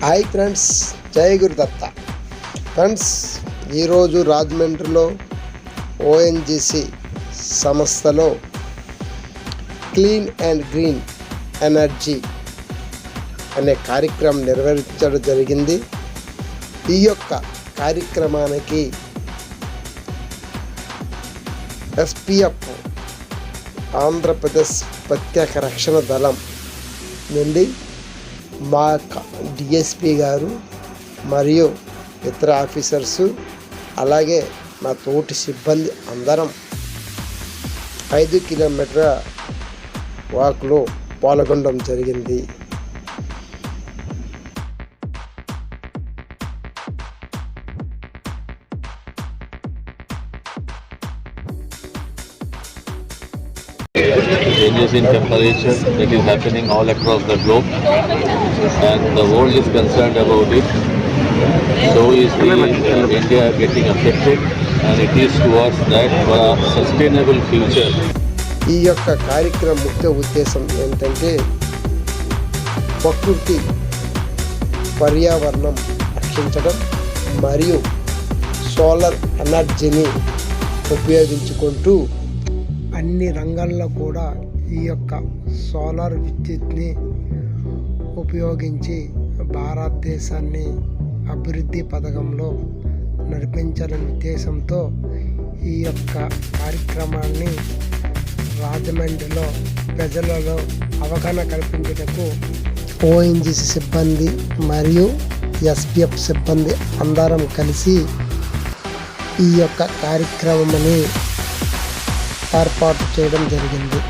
Hi friends, జై Gurudatta. Friends, ఈరోజు రాజమండ్రిలో ఓఎన్జీసీ సంస్థలో క్లీన్ అండ్ గ్రీన్ ఎనర్జీ అనే కార్యక్రమం నిర్వహించడం జరిగింది. ఈ యొక్క కార్యక్రమానికి ఎస్పీఎఫ్ ఆంధ్రప్రదేశ్ ప్రత్యేక రక్షణ దళం నుండి మా డిఎస్పి గారు మరియు ఇతర ఆఫీసర్సు అలాగే నా తోటి సిబ్బంది అందరం 5 కిలోమీటర్ల వాక్లో పాల్గొనడం జరిగింది. Changes in temperature that is happening all across the globe, and the world is concerned about it. So is India getting affected, and it is towards that for a sustainable future. ఈ యొక్క కార్యక్రమం ముఖ్య ఉద్దేశం ఏంటంటే ప్రకృతి పర్యావరణం రక్షించడం మరియు సోలార్ ఎనర్జీని ఉపయోగించుకుంటూ అన్ని రంగాల్లో కూడా ఈ యొక్క సోలార్ విద్యుత్ని ఉపయోగించి భారతదేశాన్ని అభివృద్ధి పథకంలో నడిపించాలనే ఉద్దేశంతో ఈ యొక్క కార్యక్రమాన్ని రాజమండ్రిలో ప్రజలలో అవగాహన కల్పించేందుకు ఓఎన్జీసీ సిబ్బంది మరియు ఎస్పీఎఫ్ సిబ్బంది అందరం కలిసి ఈ యొక్క కార్యక్రమాన్ని ఏర్పాటు చేయడం జరిగింది.